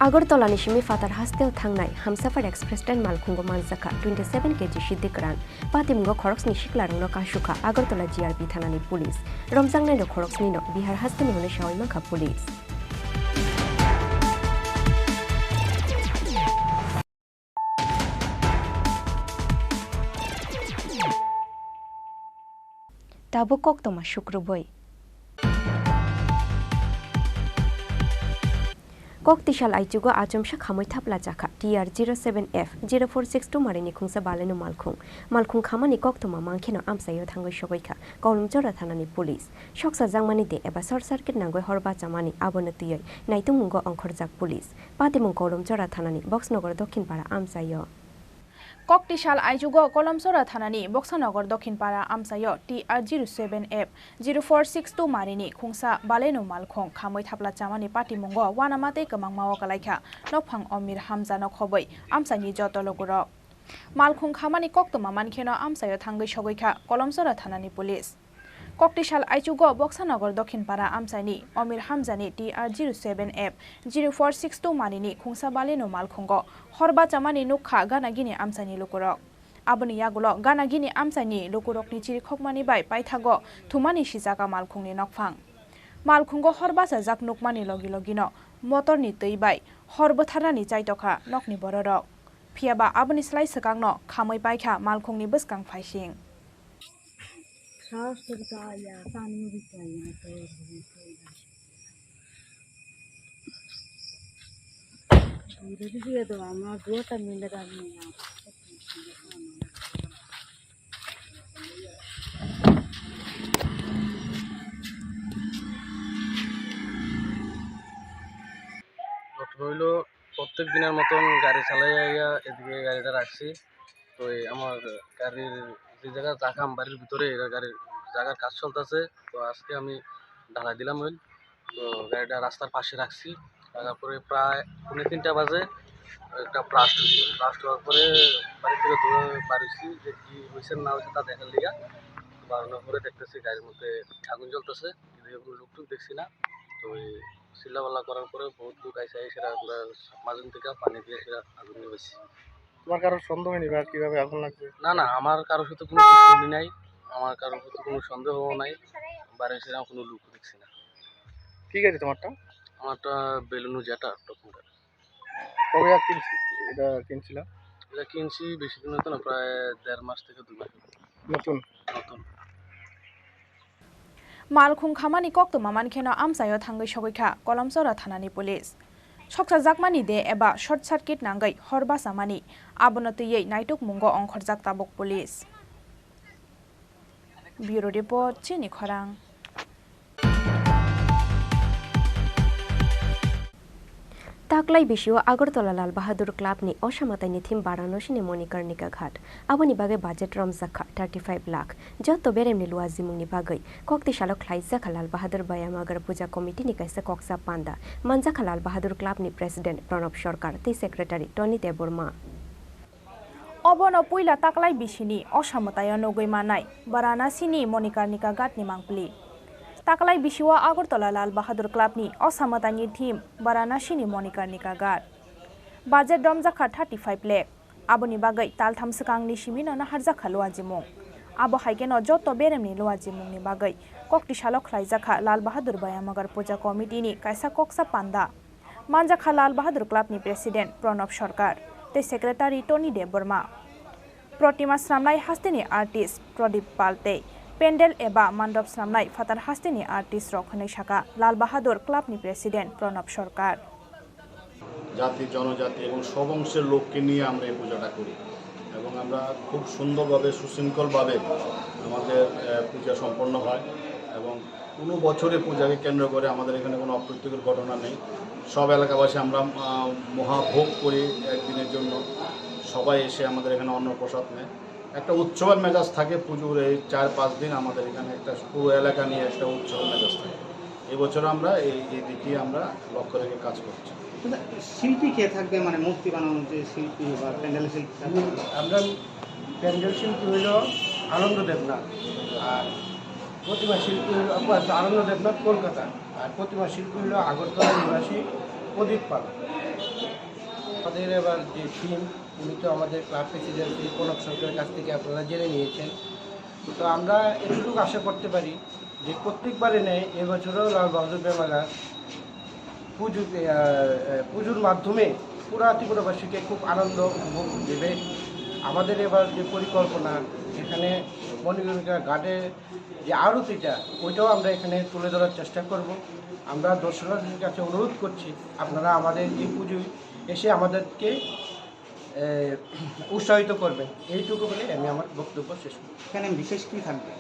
আগরতলানি সিমি ফাতার হাস্তেও থাংনাই হামসাফার এক্সপ্রেস ট্রেন মালখুঙ্গো মানজাখা 27 কেজি সিদ্দিকরান পাতিমুঙ্গো খরক্সনি শিকলারংনো কাশুখা আগরতলা জিআরপি থানানি পুলিশ রমজাংনাইনো খরক্সনিনো বিহার হাস্তেনি হনে সাওয়াইমাখা পুলিশ তাবো কোক্তমা শুক্রবই Koktisal Aichugo Achomsha Khamoi Thapla Chakha TR07F 0462 Marini Khungsa Balenu Malkhung Khamani Koktoma Mankheno Amsayo Thangoi Shogoikha Kolumchora Thanani Police Shoksa Jangmani de eba short circuit nangoi horba chamani abonatiyoi Naitungungo Onkhorjak Police Patimung Kolumchora Thanani Boxnogor Dokhinpara Amsayo Koktisal Aijugo Kolomsora Thanani Boxanogor Dokhinpara Amsayo TR07F 0462 Marini Khungsa Balenu Malkhong Khamoi Thapla Chamani Patimungo Wanamate Kamangmao Kalaikha Nophang Omir Hamza Nokhoboi Amsani Jotologuro Malkhong Khamani Koktoma Mankheno Amsayo Thangoi Shogoikha Kolomsora Thanani Police Koktisal Aichugo Boxanogor Dokhinpara Amsani Omir Hamzani TR07F 0462 Marini Khungsa Balenu Malkhongo Horba Chamani Nukha Ganagini Amsani Lukurok Aboni Yagulo Ganagini Amsani Lukurok ni Chiri Khokmani Bai Paithago Thumani Shizaka Malkhungni Nokphang Malkhungo Horba Sajak Nukmani Logino Motor ni Teibai Horbo Tharani Chaitokha Nokni Bororok Phiaba Aboni Slai Sakangno Khamoi Baikha Malkhungni Buskang Phaising প্রত্যেক দিনের মতন গাড়ি চালাইয়া এদিকে গাড়িটা রাখছি। তো আমার গাড়ির যে জায়গা রাখাম বাড়ির ভিতরে গাড়ির জায়গার কাজ চলতেছে। তো আজকে আমি ঢালাই দিলাম ওই, তো গাড়িটা রাস্তার পাশে রাখছি। তারপরে প্রায় 3:30 বাজে একটা ব্লাস্ট হয়েছে। ব্লাস্ট হওয়ার পরে বাড়ি থেকে দৌড়ে বাড়িছি যে কী হয়েছে না হয়েছে তা দেখার লিগা। বাড়ানোর পরে দেখতেছি গাড়ির মধ্যে আগুন জ্বলতেছে, কিন্তু কোনো লোক টুক দেখছি না। তো ওই চিল্লাপাল্লা করার পরে বহুত লোক আইসে সেটা আমরা মাঝন থেকে পানি দিয়ে সেটা আগুন নিয়েছি। তোমার কারো সন্দেহ হয়নি বা কিভাবে আগুন লাগবে? না, আমার কারোর সাথে কোনো দুশ্মনী নাই, আমার কারোর সাথে কোনো সন্দেহও নাই, বাড়ির সেরকম কোনো লোক দেখছি না। কি গাড়ি তোমারটা? আমারটা বেলুনু যেটা টপ মডেল। কবে এটা কিনছিলাম? এটা কিনছি বেশি দিন হতো না, প্রায় 1.5 মাস থেকে 2 মাস। নতুন। মালখুং খামানি কক্ত মামান খেন আমসায় থাঙ্গै সগैखा कलमसरा थानानि पुलिस सकसा जाकमानि दे एबा शर्ट सार्किट नांगै हरबासामानि आबनतयै नाइटुक मुंगो अंखर जाक ताबक पुलिस। ब्यूरो रिपोर्ट चिनी खरां। ताकलाई बिशिव आगरतला लाल बहादुर क्लाबनि असामातायनि थीम बाराणसिनि मणिकर्णिका घाट आबोनि बागै बाजेट रमजाखा 35 लाख जत बेरेमनि लुवाजिमुंनि बागै कक्तिसालो ख्लाइजाखा लाल बहादुर बायामागर पूजा कमिटिनि कायसा कक्सा पान्दा मानजाखा लाल बहादुर क्लाबनि प्रेसिडेंट प्रणब सरकार तै सेक्रेटारि टनी देबर्मा अबन पुइला ताकलाई बिशिनि असामताय नगै मानाय बाराणसिनि मणिकर्णिका घाटनि मांगपुलि ताकलाई बिशिवा आगरतला लाल बहादुर क्लाबनि असामतानि थीम बाराणसिनि मणिकर्णिका घाट बाजेट रमजाखा 35 लाख आबोनि बागै तालथाम सिगांनि सिमिनो नाहारजाखा लुवाजिमुं आबो हाइकेन जत बेरेमनि लुवाजिमुंनि बागै कक्तिसालो ख्लाइजाखा लाल बहादुर बायामागर पूजा कमिटिनि कायसा कक्सा पान्दा मानजाखा लाल बहादुर क्लाबनि प्रेसिडेंट प्रणब सरकार तै सेक्रेटारि टनी देबर्मा प्रतिमा स्रामनाय हास्तेनि आर्टिस्ट प्रदीप पाल्टे पेंडेल एबा मान्डप स्रामनाय फातार हास्तेनि आर्टिस्ट रखनै शाखा लाल बहादुर क्लाबनि प्रेसिडेंट प्रणब सरकार জাতি জনজাতি এবং সব অংশের লোককে নিয়ে আমরা এই পূজাটা করি এবং আমরা খুব সুন্দরভাবে সুশৃঙ্খলভাবে আমাদের পূজা সম্পন্ন হয় এবং কোনো বছরে পূজাকে কেন্দ্র করে আমাদের এখানে কোনো অপ্রীতিকর ঘটনা নেই। সব এলাকাবাসী আমরা মহাভোগ করি একদিনের জন্য, সবাই এসে আমাদের এখানে অন্নপ্রসাদ নেয়, একটা উৎসবের মেজাজ থাকে। পুজোর এই 4-5 দিন আমাদের এখানে একটা পুরো এলাকা নিয়ে একটা উৎসবের মেজাজ থাকে। এবছর আমরা এই দিকে আমরা লক্ষ্য রেখে কাজ করছি। শিল্পী কে থাকবে, মানে মূর্তি বানানোর যে শিল্পী বা প্যান্ডেল শিল্পী? আমরা প্যান্ডেল শিল্পী হইল আনন্দ দেবনাথ, আর প্রতিমা শিল্পী হইল আনন্দ দেবনাথ কলকাতা, আর প্রতিমা শিল্পী হইল আগরতলা নিবাসী প্রদীপ পাল। আমাদের এবার যে থিম, উনি তো আমাদের ক্লাব প্রেসিডেন্ট প্রণব সরকারের কাছ থেকে আপনারা জেনে নিয়েছেন। তো আমরা এতটুকু আশা করতে পারি যে প্রত্যেকবারে নেয় এবছরও লাল বাহাদুর বেমাগার পুজোর মাধ্যমে পুরা ত্রিপুরাবাসীকে খুব আনন্দ উপভোগ দেবে। আমাদের এবার যে পরিকল্পনা, এখানে মণিকর্ণিকা ঘাটে যে আরতিটা, ওইটাও আমরা এখানে তুলে ধরার চেষ্টা করব। আমরা দর্শনার্থীদের কাছে অনুরোধ করছি আপনারা আমাদের এই পুজোয় এসে আমাদেরকে উৎসাহিত করবেন। এইটুকু বলে আমি আমার বক্তব্য শেষ করি। এখানে বিশেষ কী থাকবে?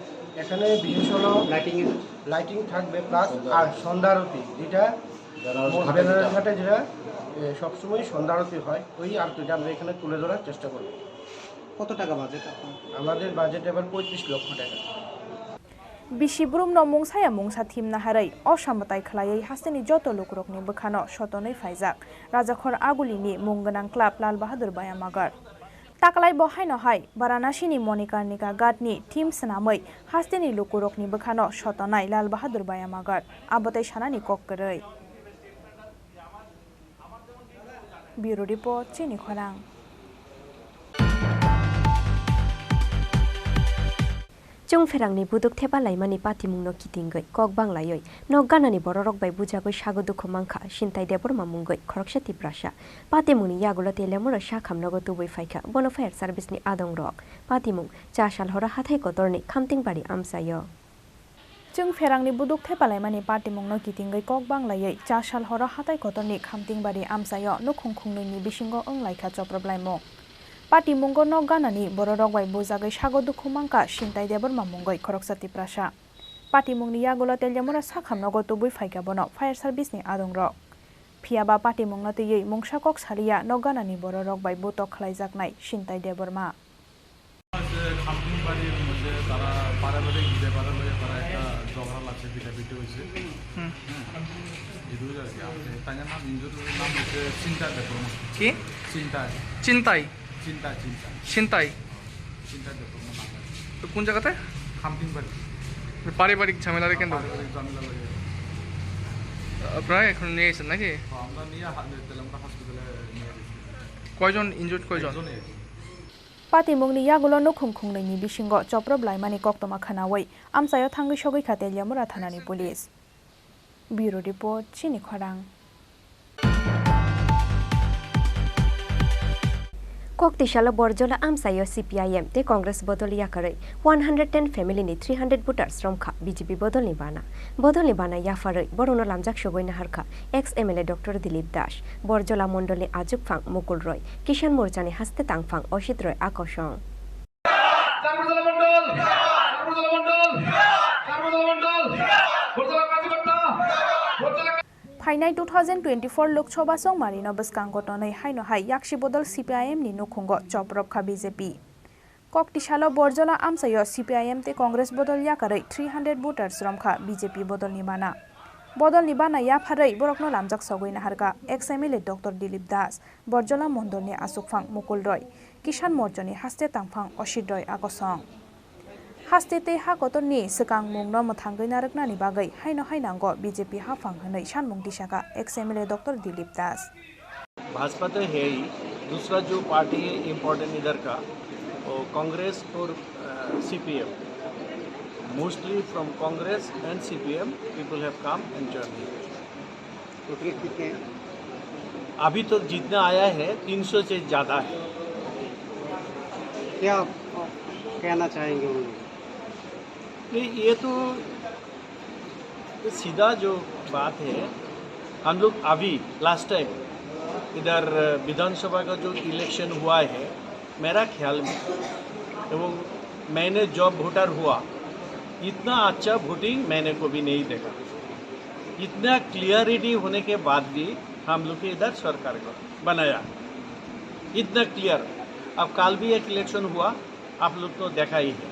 এখানে বিশেষ হলো লাইটিং থাকবে, প্লাস আর সন্ধ্যা আরতি, যেটা বেনারস ঘাটে যেটা সবসময় সন্ধ্যা আরতি হয়, ওই আরতিটা আমরা এখানে তুলে ধরার চেষ্টা করব। কত টাকা বাজেট? আমাদের বাজেট এবার 35 লক্ষ টাকা। बिशिब्रुम न मुंसाया मुंसा थीम नाहारै असामताय खलायै हास्तेनि जत लुकरकनि बोखानो सतनै फाइजाक राजाखर आगुलिनि मुंगोनां club Lal Bahadur बायामागर ताकलाय बहायनहाय बाराणसिनि Manikarnika घाटनि theme सनामै हास्तेनि लुकरकनि बोखानो सतनाय Lal Bahadur बायामागर आबोतै सानानि कक्करै। Bureau report चिनी खरां। जों फेरांनि बुदुक थेबा लाइमानि पातिमुंनो कितिंगै कक बांलायै नक गानानि बररक बाय बुजागै सागो दुखु मांखा सिन्ताय देबरमा मुंगै खरकसाति प्रासा पातिमुंनि यागुला तेलेमर साखामनगो तुबै फाइखा बन फायार सार्भिसनि आदं रक पातिमुं चासाल हरा हाथाय कतरनि खामतिंबारि आमसायो। जों फेरांनि बुदुक थेबा लाइमानि पातिमुंनो कितिंगै कक बांलायै चासाल हरा हाथाय कतरनि खामतिंबारि आमसायो नखुंखुंनैनि बिसिंगो ओंलाइखा चप्रब्लायमो पार्टी मुंगो न गानानि बररक बाय बुजागै सागो दुखु मांका सिन्ताय देबरमा मुंगै खरकसाति प्रासा पार्टी मुंनि यागुला तेलेमरा साखामनगो तुबै फाइका बन फायार सार्भिसनि आदं रक फियाबा पार्टी मुंगनातयै मुंगसा कक सारिया नगानानि बर रक बाय बटक खलायजाकनाय सिन्ताय देबरमा খামটিংবাড়ির মধ্যে তারা পারিবারিক তারা একটা ঝগড়া লাগছে পিটাপিটি হয়েছে এগুলো আর কি তাই নাম ইঞ্জুর নাম হচ্ছে চিন্তায় দেখুন কি চিন্তায় চিন্তাই চিন্তায় চিন্তাই চিন্তায় দেখুন তো কোন জায়গাতে খামটিংবাড়ি পারিবারিক ঝামেলার কেন্দ্র পারিবারিক ঝামেলা লাগে আপনারা এখন নিয়ে এসেছেন নাকি আমরা নিয়ে আমরা হসপিটালে নিয়ে গেছি কয়জন ইনজুর্ড কয়জন पार्टी मुंगनि यागुलो नखुम खुंनायनि बिसिंग चप्रब लाइमानि कक्तमा खानावै आमसायाव थांगै सगै खाते लियामुरा थानानि पुलिस ब्यूरो रिपोर्ट चिनी खरां Koktishala Borjola Amsayo CPIM te Congress Bodol Yakare 110 family ni 300 voters from Kha BJP Bodol Nibana Yafare Borono Lamjak Shogoina Harka ex MLA Dr Dilip Dash Borjola Mondoli Ajuk Phang Mukul Roy Kishan Morchani Haste Tangphang Oshit Roy Akoshong फाइनाय 2024 Lok Sabha सं Marino बसकांगटनै हाइनो high याक्षी बदल CPIM नि नुखुंग चप्रबखा BJP कक्तिशालो Barzulla आमसायो CPIM ते कांग्रेस बदल याकारै 300 voters रमखा BJP बदल निबाना या फारै बरकनो लामजाक सगैना हारका x MLA doctor Dilip दास बरजला मंडलनि आसुकफां मुकुल रय किसान मोर्चानि हास्ते तांफां अशित रय आगसं हास्तेते हा कतरनि सिगां मुंनो मथांगैना रकनानि बागै हाइनो हाइनांगो BJP हाफां हनै सानमुं दिशाका एक्स MLA डॉक्टर दिलीप दास भाजपा तो है ही दूसरा जो पार्टी है इम्पोर्टेंट इधर का वो कांग्रेस और CPM mostly from Congress and CPM people have come and join कितने अभी तो जितना आया है 300 से ज़्यादा है क्या कहना चाहेंगे उन्हें ये तो सीधा जो बात है हम लोग अभी लास्ट टाइम इधर विधानसभा का जो इलेक्शन हुआ है मेरा ख्याल में एवं मैंने जब वोटर हुआ इतना अच्छा वोटिंग मैंने को भी नहीं देखा इतना क्लियरिटी होने के बाद भी हम लोग के इधर सरकार को बनाया इतना क्लियर अब कल भी एक इलेक्शन हुआ आप लोग तो देखा ही है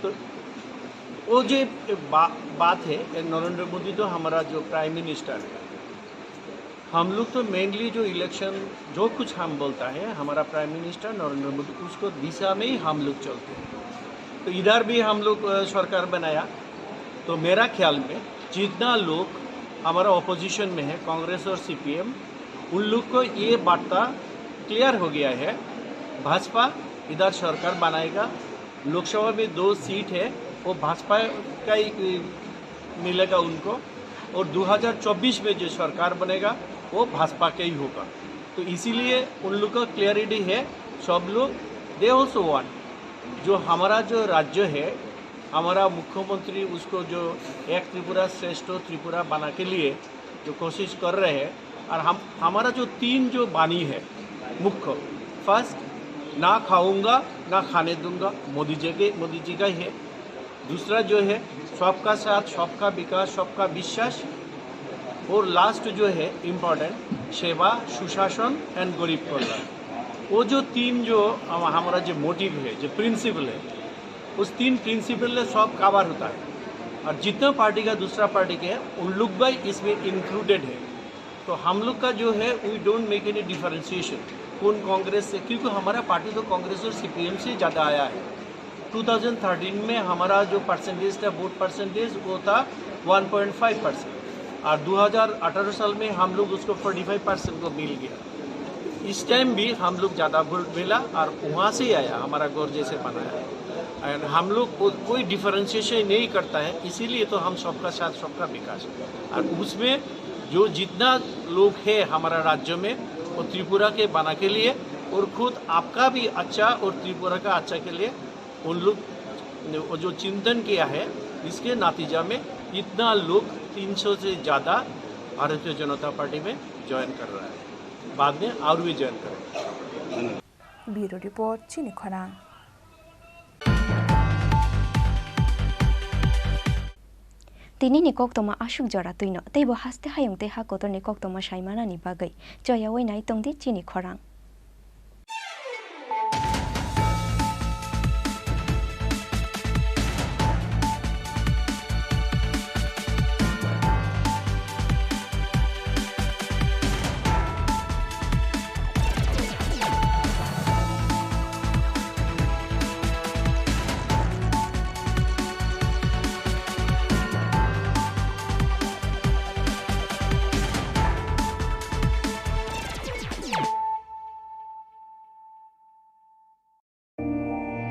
तो वो जो बात है नरेंद्र मोदी तो हमारा जो प्राइम मिनिस्टर है हम लोग तो मेनली जो इलेक्शन जो कुछ हम बोलता है हमारा प्राइम मिनिस्टर नरेंद्र मोदी उसको दिशा में ही हम लोग चलते हैं तो इधर भी हम लोग सरकार बनाया तो मेरा ख्याल में जितना लोग हमारा ऑपोजिशन में है कांग्रेस और CPM उन लोग को ये बात क्लियर हो गया है भाजपा इधर सरकार बनाएगा लोकसभा में 2 सीट है वो भाजपा का ही मिलेगा उनको और 2024 में जो सरकार बनेगा वो भाजपा का ही होगा तो इसीलिए उन लोग का क्लियरिटी है सब लोग दे ऑल्सो वांट जो हमारा जो राज्य है हमारा मुख्यमंत्री उसको जो एक त्रिपुरा श्रेष्ठ त्रिपुरा बना के लिए जो कोशिश कर रहे हैं और हमारा जो 3 जो बानी है मुख्य फर्स्ट ना खाऊंगा ना खाने दूंगा मोदी जी का ही है दूसरा जो है सबका साथ सबका विकास सबका विश्वास और लास्ट जो है इम्पोर्टेंट सेवा सुशासन एंड गरीब कल्याण वो जो 3 जो हमारा जो मोटिव है जो प्रिंसिपल है उस 3 प्रिंसिपल में सब कवर होता है और जितना पार्टी का दूसरा पार्टी के है उन लोग भी इसमें इंक्लूडेड है तो हम लोग का जो है we don't make any differentiation कौन कांग्रेस से क्योंकि हमारा पार्टी तो कांग्रेस और CPM से ज़्यादा आया है 2013 में हमारा जो परसेंटेज था वोट परसेंटेज वो था 1.5% और 2018 साल में हम लोग उसको 45% को मिल गया इस टाइम भी हम लोग ज़्यादा वोट मिला और वहाँ से आया हमारा गोरजे से बनाया एंड हम लोग कोई डिफरेंशिएशन नहीं करता है इसीलिए तो हम सबका साथ सबका विकास और उसमें जो जितना लोग है हमारा राज्य में वो त्रिपुरा के बना के लिए और खुद आपका भी अच्छा और त्रिपुरा का अच्छा के लिए उन लोग जो चिंतन किया है इसके नतीजा में इतना लोग 300 से ज़्यादा भारतीय जनता पार्टी में ज्वाइन कर रहा है बाद में और भी ज्वाइन करेंगे ब्यूरो रिपोर्ट चिनी खरां tini ni kok toma asuk jora tuino teibo haste hayong te ha kotor ni kok toma saimana ni bagai joya wei nai tongdi Chini Khorang.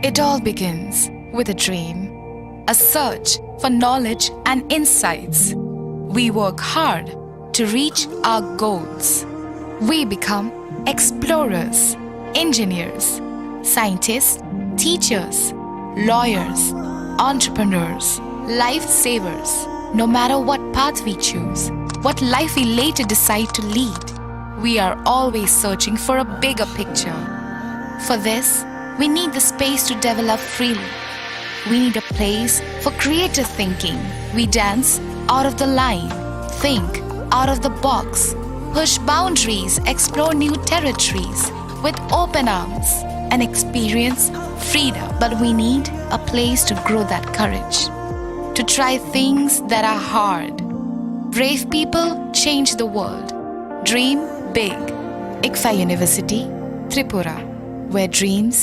It all begins with a dream, a search for knowledge and insights. We work hard to reach our goals. We become explorers, engineers, scientists, teachers, lawyers, entrepreneurs, lifesavers. No matter what path we choose, what life we later decide to lead, we are always searching for a bigger picture. For this, we need the space to develop freely. We need a place for creative thinking. We dance out of the line, think out of the box, push boundaries, explore new territories with open arms and experience freedom. But we need a place to grow that courage, to try things that are hard. Brave people change the world. Dream big. ICFA University, Tripura, where dreams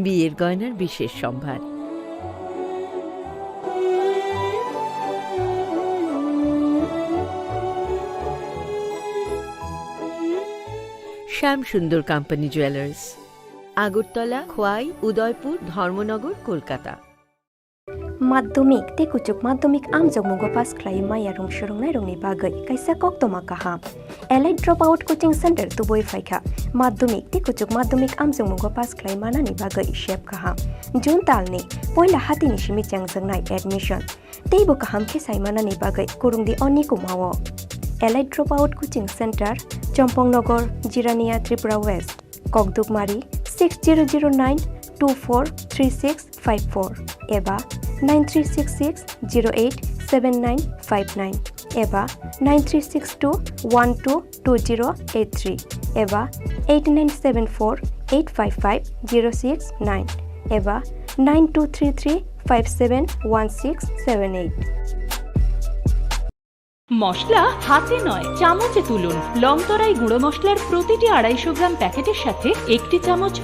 বিয়ের গয়নার বিশেষ সম্ভার। শ্যাম সুন্দর company jewellers, Agartala, Khowai, Udaipur, Dharmanagar, Kolkata. माध्यमिक ते कुचुक माध्यमिक आम जमुगो पास क्लाई माया रंग सुरंगनाय रंगनि बागै कायसा कक्तमा काहा elite drop out coaching centre तुबोय फायखा माध्यमिक ते कुचुक माध्यमिक आम जमुगो पास क्लाई मानानि बागै शेप काहा जुन तालनि पहिला हातिनि सिमि चांजंनाय एडमिशन तेबो काहाम के साइमानानि बागै कुरुंगदि अनि कुमावो elite drop out coaching centre Champaknagar Jirania Tripura west ककदुकमारी 6009243654 एबा 9366087959 एबा 9362122083 एबा 8974855069 एबा 9233571678 মশলা হাতে নয় চামচে তুলুন। লংতরাই গুঁড়ো মশলার প্রতিটি 250 গ্রাম প্যাকেটের সাথে 1 চামচ